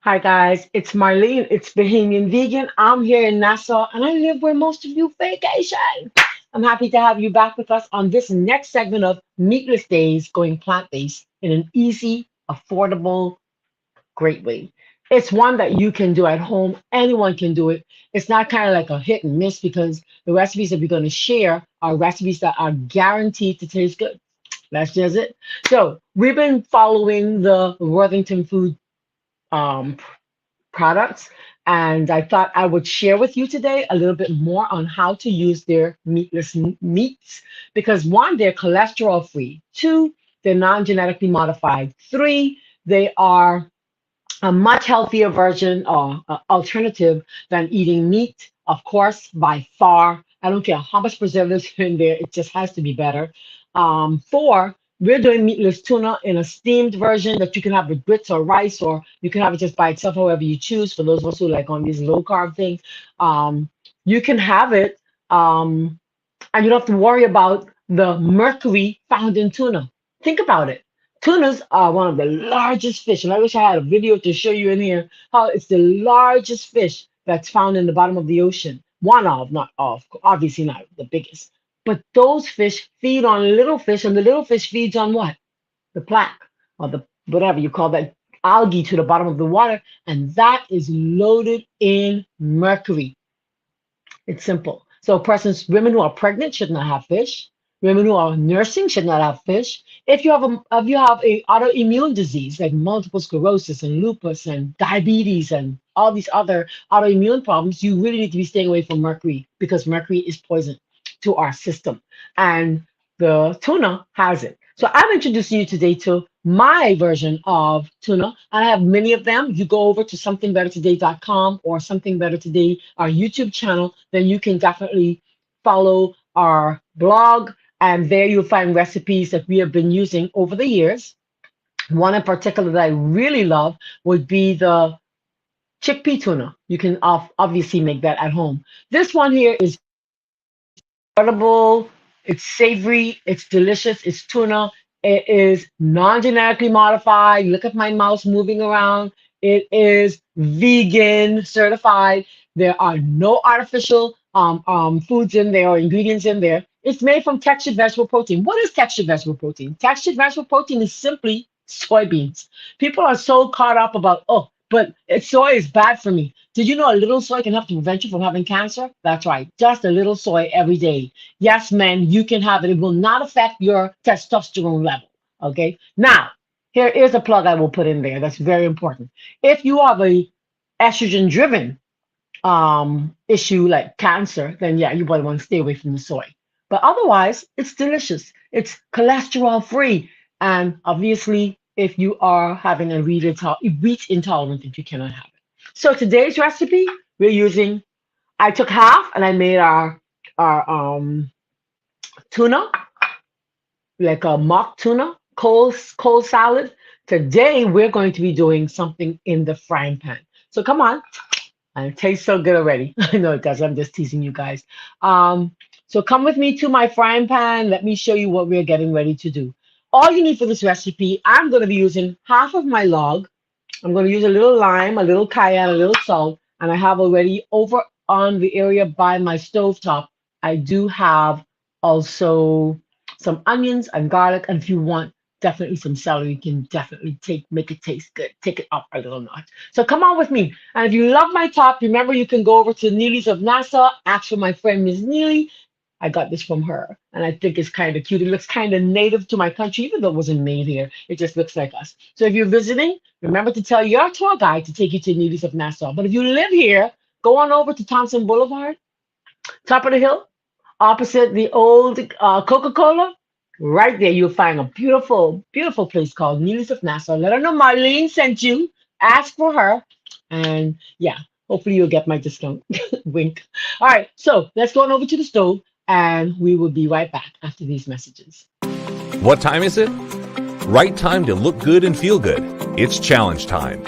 Hi guys, it's Marlene. It's Bahamian Vegan. I'm here in Nassau and I live where most of you vacation. I'm happy to have you back with us on this next segment of Meatless Days going plant-based in an easy, affordable, great way. It's one that you can do at home. Anyone can do it. It's not kind of like a hit and miss because the recipes that we're going to share are recipes that are guaranteed to taste good. That's just it. So we've been following the Worthington food um, products. And I thought I would share with you today a little bit more on how to use their meatless meats because one, they're cholesterol free. Two, they're non genetically modified. Three, they are a much healthier version or alternative than eating meat, of course, by far. I don't care how much preservatives are in there, it just has to be better. Four, we're doing meatless tuna in a steamed version that you can have with grits or rice, or you can have it just by itself, however you choose. For those of us who like on these low carb things, um, you can have it, and you don't have to worry about the mercury found in tuna. Think about it. Tunas are one of the largest fish, and I wish I had a video to show you in here how it's the largest fish that's found in the bottom of the ocean. One of, not of, obviously not the biggest. But those fish feed on little fish, and the little fish feeds on what? The plaque or the whatever you call that algae to the bottom of the water, and that is loaded in mercury. It's simple. So persons, women who are pregnant should not have fish. Women who are nursing should not have fish. If you have a autoimmune disease like multiple sclerosis and lupus and diabetes and all these other autoimmune problems, you really need to be staying away from mercury because mercury is poison to our system. And the tuna has it. So I'm introducing you today to my version of tuna. I have many of them. You go over to somethingbettertoday.com or Something Better Today, our YouTube channel, then you can definitely follow our blog. And there you'll find recipes that we have been using over the years. One in particular that I really love would be the chickpea tuna. You can obviously make that at home. This one here is edible, it's savory, it's delicious, it's tuna. It is non-genetically modified. Look at my mouse moving around. It is vegan certified. There are no artificial foods in there or ingredients in there. It's made from textured vegetable protein. What is textured vegetable protein? Textured vegetable protein is simply soybeans. People are so caught up about, oh, but soy is bad for me. Did you know a little soy can help to prevent you from having cancer? That's right. Just a little soy every day. Yes, men, you can have it. It will not affect your testosterone level. Okay. Now, here's a plug I will put in there. That's very important. If you have a estrogen driven issue like cancer, then yeah, you probably want to stay away from the soy. But otherwise, it's delicious. It's cholesterol free. And obviously, if you are having a wheat intolerance, then you cannot have it. So today's recipe, we're using, I took half and I made our tuna, like a mock tuna, cold salad. Today, we're going to be doing something in the frying pan. So come on. And it tastes so good already. I know it does. I'm just teasing you guys. So come with me to my frying pan. Let me show you what we're getting ready to do. All you need for this recipe, I'm going to be using half of my log. I'm going to use a little lime, a little cayenne, a little salt, and I have already over on the area by my stovetop, I do have also some onions and garlic. And if you want definitely some celery, you can definitely make it taste good. Take it up a little notch. So come on with me. And if you love my top, remember you can go over to Neely's of Nassau, ask for my friend Ms. Neely. I got this from her, and I think it's kind of cute. It looks kind of native to my country, even though it wasn't made here. It just looks like us. So if you're visiting, remember to tell your tour guide to take you to Neely's of Nassau. But if you live here, go on over to Thompson Boulevard, top of the hill, opposite the old Coca-Cola. Right there, you'll find a beautiful, beautiful place called Meatless of Nassau. Let her know Marlene sent you. Ask for her. And yeah, hopefully you'll get my discount. Wink. All right, so let's go on over to the stove and we will be right back after these messages. What time is it? Right time to look good and feel good. It's challenge time.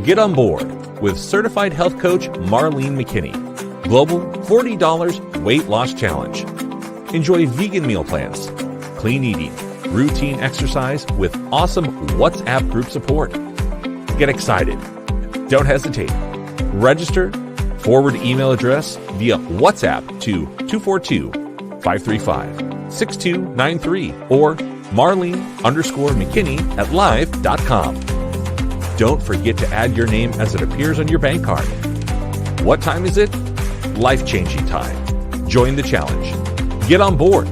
Get on board with certified health coach Marlene McKinney. Global $40 Weight Loss Challenge. Enjoy vegan meal plans, clean eating, routine exercise with awesome WhatsApp group support. Get excited. Don't hesitate. Register, forward email address via WhatsApp to 242-535-6293 or Marlene_McKinney at live.com. Don't forget to add your name as it appears on your bank card. What time is it? Life-changing time. Join the challenge. Get on board.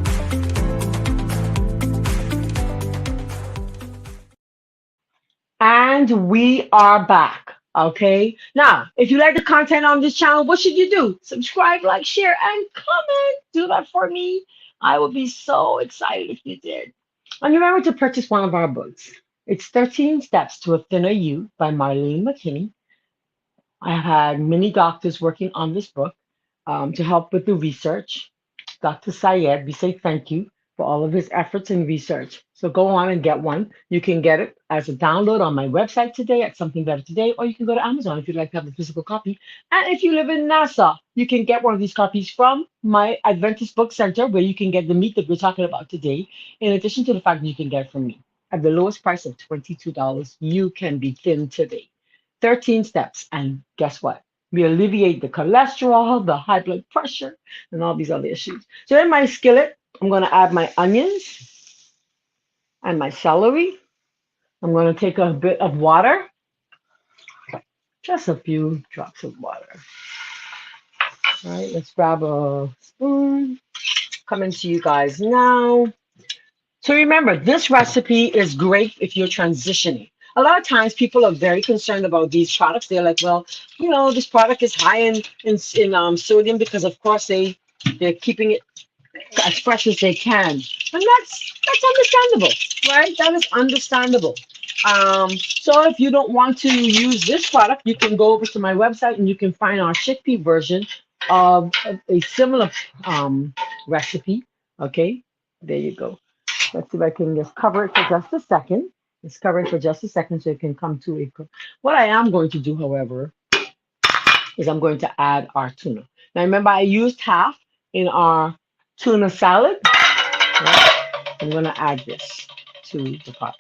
And we are back. Okay. Now, if you like the content on this channel, what should you do? Subscribe, like, share, and comment. Do that for me. I would be so excited if you did. And remember to purchase one of our books. It's 13 Steps to a Thinner You by Marlene McKinney. I have had many doctors working on this book to help with the research. Dr. Syed, we say thank you for all of his efforts in research. So go on and get one. You can get it as a download on my website today at Something Better Today, or you can go to Amazon if you'd like to have the physical copy. And if you live in Nassau, you can get one of these copies from my Adventist Book Center, where you can get the meat that we're talking about today, in addition to the fact that you can get it from me. At the lowest price of $22, you can be thin today. 13 steps. And guess what? We alleviate the cholesterol, the high blood pressure, and all these other issues. So in my skillet, I'm going to add my onions and my celery. I'm going to take a bit of water, just a few drops of water. All right, let's grab a spoon. Coming to you guys now. So remember, this recipe is great if you're transitioning. A lot of times people are very concerned about these products. They're like, well, you know, this product is high in sodium because, of course, they're keeping it as fresh as they can. And that's understandable, right? That is understandable. So if you don't want to use this product, you can go over to my website and you can find our chickpea version of a similar recipe. Okay, there you go. Let's see if I can just cover it for just a second. Let's cover it for just a second so it can come to a cook. What I am going to do, however, is I'm going to add our tuna. Now remember, I used half in our tuna salad. Right? I'm going to add this to the pot.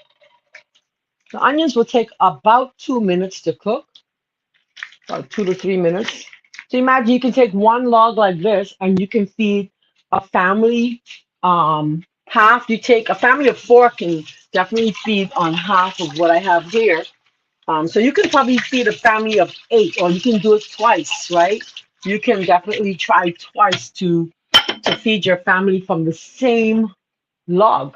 The onions will take about 2 minutes to cook, about 2 to 3 minutes. So imagine you can take one log like this and you can feed a family half. You take a family of 4 can definitely feed on half of what I have here. So you can probably feed a family of 8, or you can do it twice, right? You can definitely try twice to feed your family from the same log,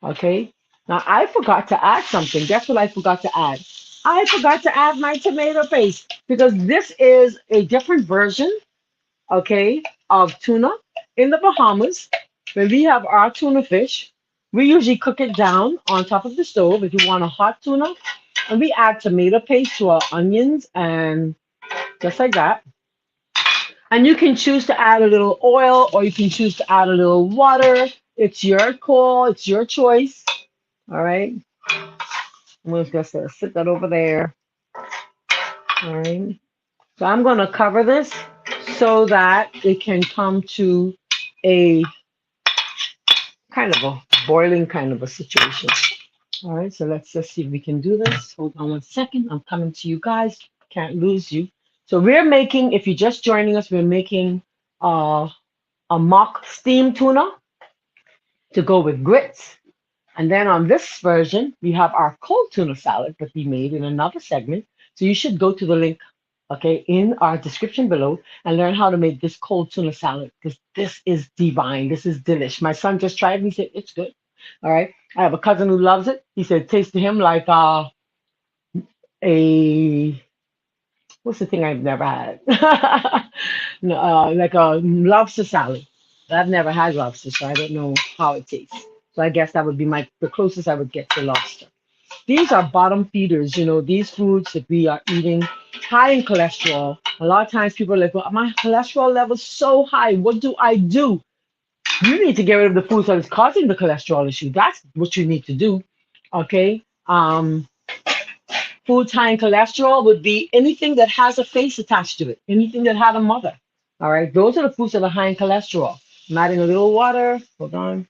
okay? Now, I forgot to add something. Guess what I forgot to add? I forgot to add my tomato paste, because this is a different version, okay, of tuna. In the Bahamas, when we have our tuna fish, we usually cook it down on top of the stove if you want a hot tuna. And we add tomato paste to our onions, and just like that. And you can choose to add a little oil, or you can choose to add a little water. It's your call. It's your choice. All right. I'm going to just sit that over there. All right. So I'm going to cover this so that it can come to a kind of a boiling kind of a situation. All right. So let's just see if we can do this. Hold on 1 second. I'm coming to you guys. Can't lose you. So we're making, if you're just joining us, we're making a mock steamed tuna to go with grits. And then on this version, we have our cold tuna salad that we made in another segment. So you should go to the link, okay, in our description below and learn how to make this cold tuna salad, because this is divine. This is delish. My son just tried it and he said, it's good. All right. I have a cousin who loves it. He said it tastes to him like what's the thing I've never had? No, like a lobster salad. I've never had lobster, so I don't know how it tastes. So I guess that would be the closest I would get to lobster. These are bottom feeders, you know, these foods that we are eating, high in cholesterol. A lot of times people are like, well, my cholesterol level is so high. What do I do? You need to get rid of the foods that is causing the cholesterol issue. That's what you need to do, okay? Foods high in cholesterol would be anything that has a face attached to it, anything that had a mother, all right? Those are the foods that are high in cholesterol. I'm adding a little water. Hold on.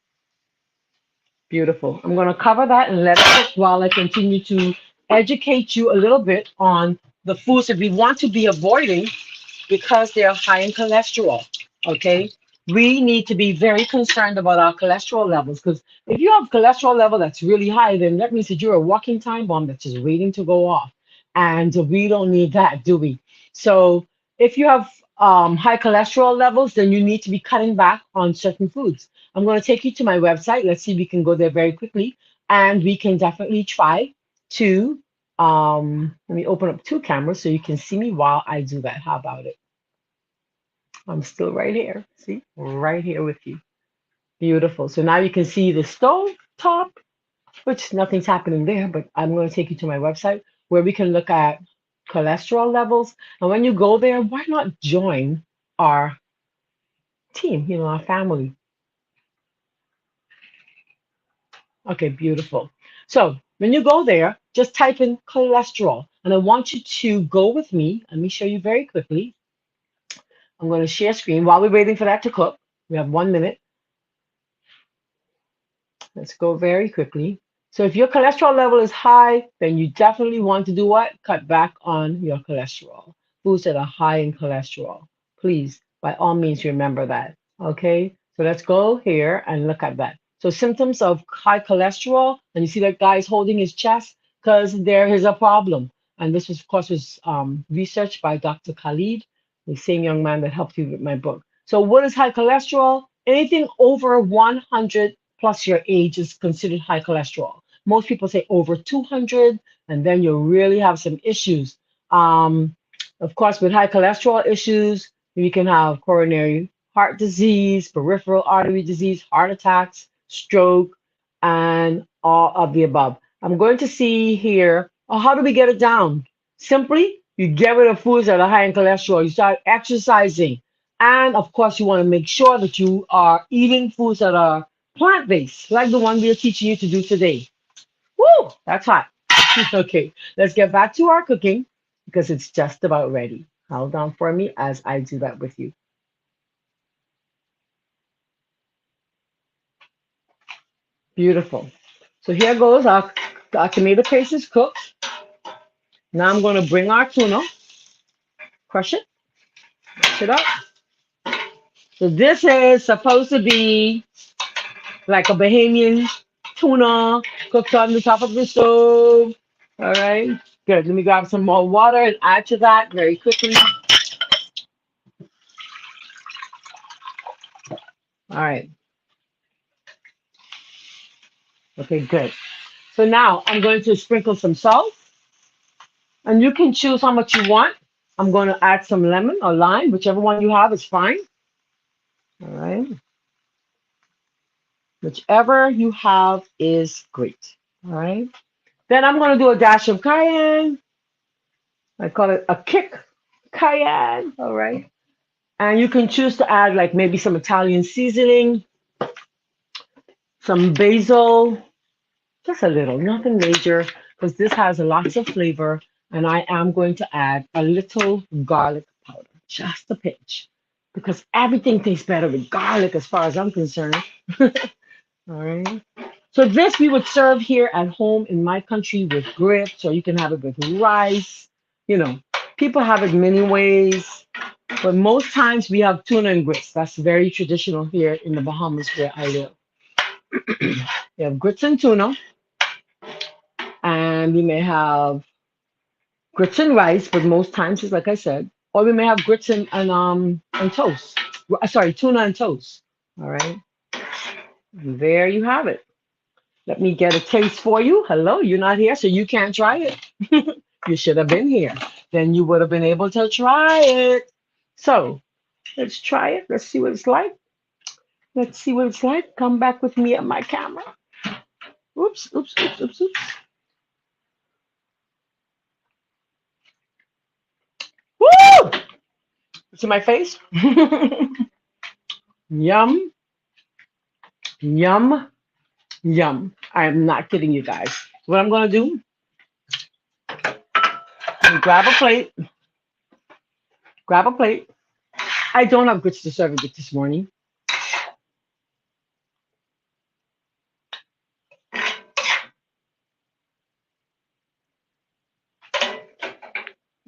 Beautiful. I'm going to cover that and let it cook while I continue to educate you a little bit on the foods that we want to be avoiding because they are high in cholesterol. Okay, we need to be very concerned about our cholesterol levels because if you have cholesterol level that's really high, then that means that you're a walking time bomb that's just waiting to go off, and we don't need that, do we? So if you have high cholesterol levels, then you need to be cutting back on certain foods. I'm going to take you to my website. Let's see if we can go there very quickly, and we can definitely try to. Let me open up two cameras so you can see me while I do that. How about it? I'm still right here. See, right here with you. Beautiful. So now you can see the stove top, which nothing's happening there, but I'm going to take you to my website where we can look at cholesterol levels. And when you go there, why not join our team, our family? Okay, beautiful. So when you go there, just type in cholesterol. And I want you to go with me. Let me show you very quickly. I'm going to share screen while we're waiting for that to cook. We have 1 minute. Let's go very quickly. So if your cholesterol level is high, then you definitely want to do what? Cut back on your cholesterol. Foods that are high in cholesterol. Please, by all means, remember that. Okay? So let's go here and look at that. So symptoms of high cholesterol, and you see that guy is holding his chest because there is a problem. And this was, of course, was researched by Dr. Khalid, the same young man that helped you with my book. So what is high cholesterol? Anything over 100 plus your age is considered high cholesterol. Most people say over 200, and then you really have some issues. Of course, with high cholesterol issues, you can have coronary heart disease, peripheral artery disease, heart attacks, stroke, and all of the above. I'm going to see here, how do we get it down? Simply, you get rid of foods that are high in cholesterol. You start exercising. And of course, you want to make sure that you are eating foods that are plant-based, like the one we are teaching you to do today. Woo, that's hot. Okay, let's get back to our cooking because it's just about ready. Hold on for me as I do that with you. Beautiful. So here goes our tomato paste is cooked. Now I'm going to bring our tuna, crush it, mash it up. So this is supposed to be like a Bahamian tuna cooked on the top of the stove. All right, good. Let me grab some more water and add to that very quickly. All right, okay, good. So now I'm going to sprinkle some salt, and you can choose how much you want. I'm going to add some lemon or lime, whichever one you have is fine. All right, whichever you have is great. All right, then I'm going to do a dash of cayenne. I call it a kick cayenne. All right. And you can choose to add like maybe some Italian seasoning, some basil, just a little, nothing major, because this has lots of flavor. And I am going to add a little garlic powder, just a pinch, because everything tastes better with garlic as far as I'm concerned. All right. So this we would serve here at home in my country with grits, or you can have it with rice. You know, people have it many ways. But most times we have tuna and grits. That's very traditional here in the Bahamas where I live. We have grits and tuna, and we may have grits and rice, but most times it's like I said, or we may have grits and toast. Sorry, tuna and toast. All right, and there you have it. Let me get a taste for you. Hello, you're not here, so you can't try it. You should have been here. Then you would have been able to try it. So let's try it. Let's see what it's like. Let's see what it's like. Come back with me at my camera. Oops, oops, oops, oops, oops. Woo! See my face? Yum, yum, yum. I am not kidding you guys. What I'm gonna do, grab a plate, grab a plate. I don't have grits to serve it with this morning.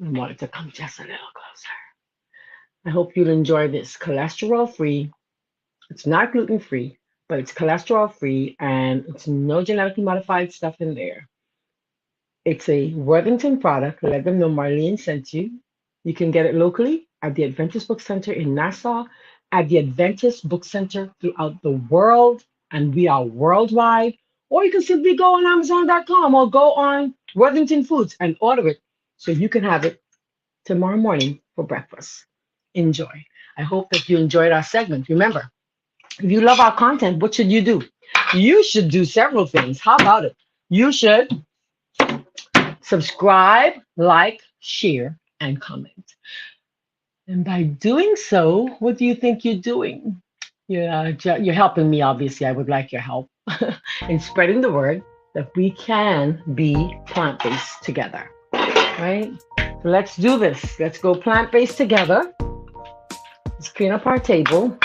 I want it to come just a little closer. I hope you'll enjoy this. Cholesterol free. It's not gluten free, but it's cholesterol free and it's no genetically modified stuff in there. It's a Worthington product. Let them know Marlene sent you. You can get it locally at the Adventist Book Center in Nassau, at the Adventist Book Center throughout the world, and we are worldwide. Or you can simply go on Amazon.com or go on Worthington Foods and order it so you can have it tomorrow morning for breakfast. Enjoy. I hope that you enjoyed our segment. Remember, if you love our content, what should you do? You should do several things. How about it? You should subscribe, like, share, and comment. And by doing so, what do you think you're doing? You're helping me, obviously. I would like your help in spreading the word that we can be plant-based together, right? So let's do this. Let's go plant-based together. Let's clean up our table.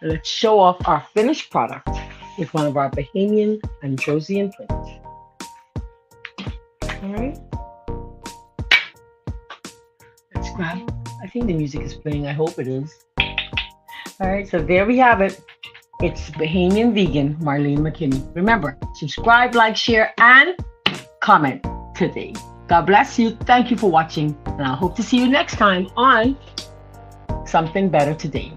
Let's show off our finished product with one of our Bahamian and Josian plates. All right. Let's grab. I think the music is playing. I hope it is. All right. So there we have it. It's Bahamian vegan Marlene McKinney. Remember, subscribe, like, share, and comment today. God bless you. Thank you for watching. And I hope to see you next time on Something Better Today.